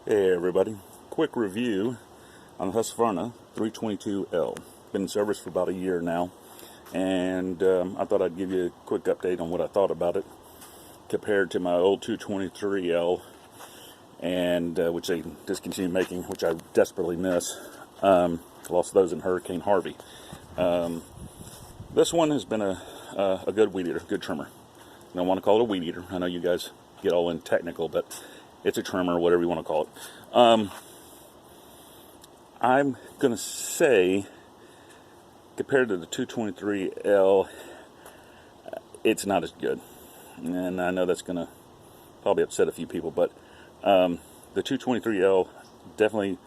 Hey everybody, quick review on the Husqvarna 322L. Been in service for about a year now, and I thought I'd give you a quick update on what I thought about it compared to my old 223L, and which they discontinued making, which I desperately miss. Lost those in Hurricane Harvey. This one has been a good weed eater, good trimmer. I don't want to call it a weed eater. I know you guys get all in technical, but it's a trimmer, whatever you want to call it. I'm going to say, compared to the 223L, it's not as good. And I know that's going to probably upset a few people, but the 223L definitely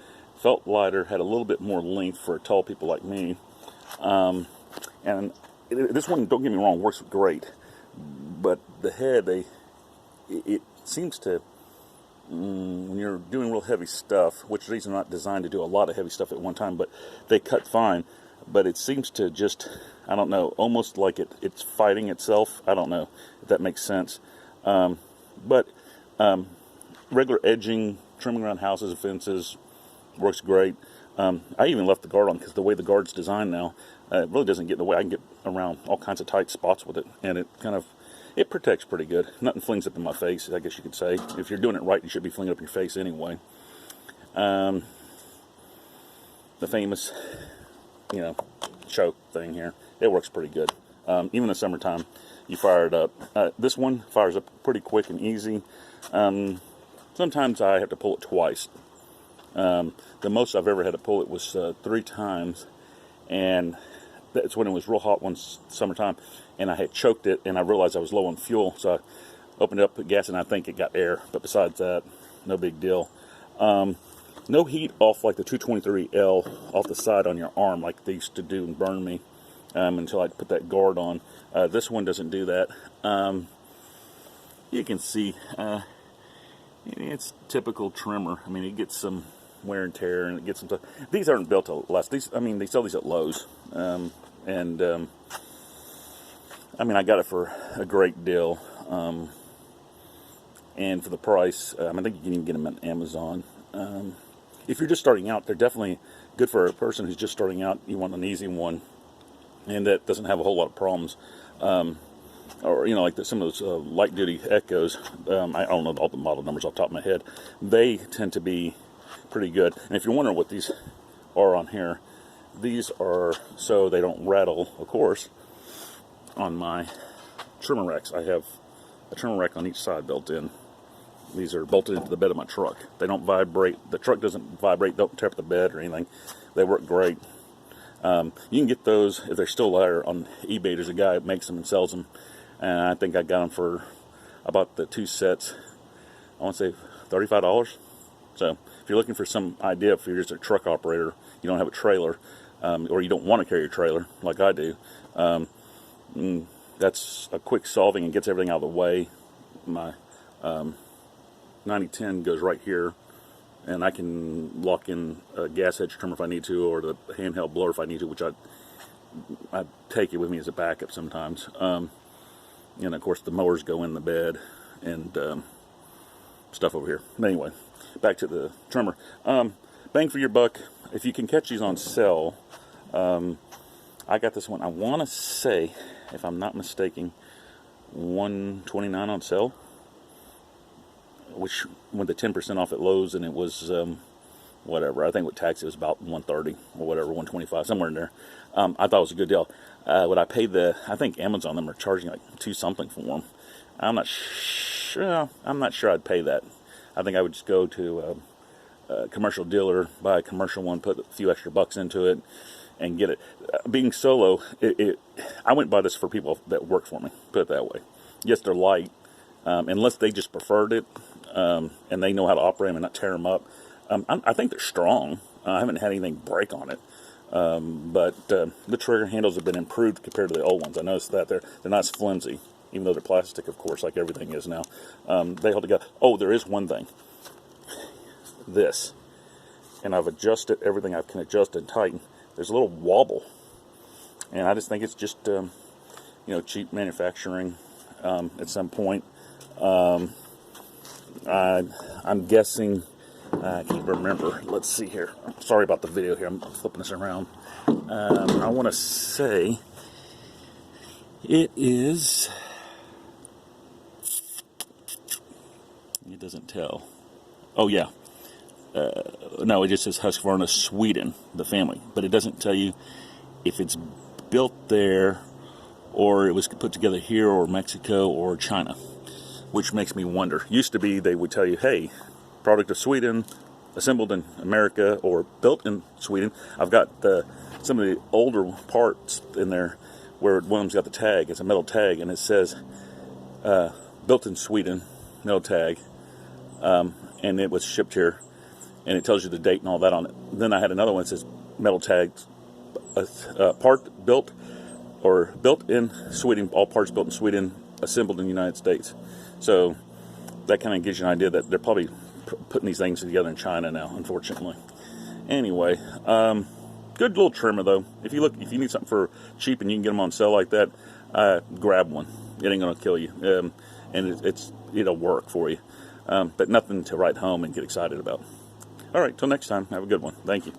felt lighter, had a little bit more length for tall people like me. And this one, don't get me wrong, works great. But the head, it seems to, when you're doing real heavy stuff, which these are not designed to do a lot of heavy stuff at one time, but they cut fine. But it seems to just, I don't know, almost like it's fighting itself. I don't know if that makes sense. But regular edging, trimming around houses and fences, works great. I even left the guard on because the way the guard's designed now, it really doesn't get in the way. I can get around all kinds of tight spots with it, and it protects pretty good. Nothing flings up in my face, I guess you could say. If you're doing it right, you should be flinging up your face anyway. The famous, choke thing here, it works pretty good. Even in the summertime, you fire it up. This one fires up pretty quick and easy. Sometimes I have to pull it twice. The most I've ever had to pull it was 3 times, and that's when it was real hot one summertime, and I had choked it, and I realized I was low on fuel, so I opened it up, put gas in, and I think it got air, but besides that, no big deal. No heat off like the 223L off the side on your arm like they used to do and burn me until I put that guard on. This one doesn't do that. You can see it's typical trimmer. I mean, it gets some wear and tear, and it gets some stuff. These aren't built to last. They sell these at Lowe's, I got it for a great deal, and for the price, I think you can even get them on Amazon. If you're just starting out, they're definitely good for a person who's just starting out. You want an easy one, and that doesn't have a whole lot of problems. Or like some of those light duty Echoes. I don't know all the model numbers off the top of my head. They tend to be pretty good. And if you're wondering what these are on here, these are so they don't rattle, of course, on my trimmer racks. I have a trimmer rack on each side built in. These are bolted into the bed of my truck. They don't vibrate. The truck doesn't vibrate, don't tear up the bed or anything. They work great. You can get those, if they're still there, on eBay. There's a guy that makes them and sells them. And I think I got them for about the 2 sets, I want to say $35. So if you're looking for some idea, if you're just a truck operator, you don't have a trailer, or you don't want to carry a trailer like I do, that's a quick solving and gets everything out of the way. My 9010 goes right here, and I can lock in a gas edge trimmer if I need to, or the handheld blower if I need to, which I take it with me as a backup sometimes. And of course the mowers go in the bed and stuff over here. Anyway, back to the trimmer. Bang for your buck. If you can catch these on sale, I got this one, I want to say, if I'm not mistaken, $129 on sale, which went to 10% off at Lowe's, and it was whatever. I think with tax it was about $130 or whatever, $125, somewhere in there. I thought it was a good deal. What I paid I think Amazon them are charging like $2 something for them. I'm not sure I'd pay that. I think I would just go to a commercial dealer, buy a commercial one, put a few extra bucks into it, and get it. Being solo, I wouldn't buy this for people that work for me, put it that way. Yes, they're light, unless they just preferred it, and they know how to operate them and not tear them up. I think they're strong. I haven't had anything break on it. But the trigger handles have been improved compared to the old ones. I noticed that they're not as flimsy, even though they're plastic, of course, like everything is now. They hold together. Oh, there is one thing. This. And I've adjusted everything I can adjust and tighten. There's a little wobble. And I just think it's just, cheap manufacturing at some point. I'm guessing I can't remember. Let's see here. Sorry about the video here. I'm flipping this around. I want to say it is... It doesn't tell. Oh, yeah. No, it just says Husqvarna Sweden, the family. But it doesn't tell you if it's built there or it was put together here or Mexico or China, which makes me wonder. Used to be they would tell you, hey, product of Sweden, assembled in America or built in Sweden. I've got some of the older parts in there where one of them's got the tag. It's a metal tag, and it says built in Sweden, metal tag, and it was shipped here, and it tells you the date and all that on it. Then I had another one that says metal tag, part built in Sweden, all parts built in Sweden, assembled in the United States. So that kind of gives you an idea that they're probably putting these things together in China now, unfortunately. Anyway, good little trimmer though. If you need something for cheap and you can get them on sale like that, grab one. It ain't gonna kill you, and it'll work for you. But nothing to write home and get excited about. All right, till next time. Have a good one. Thank you.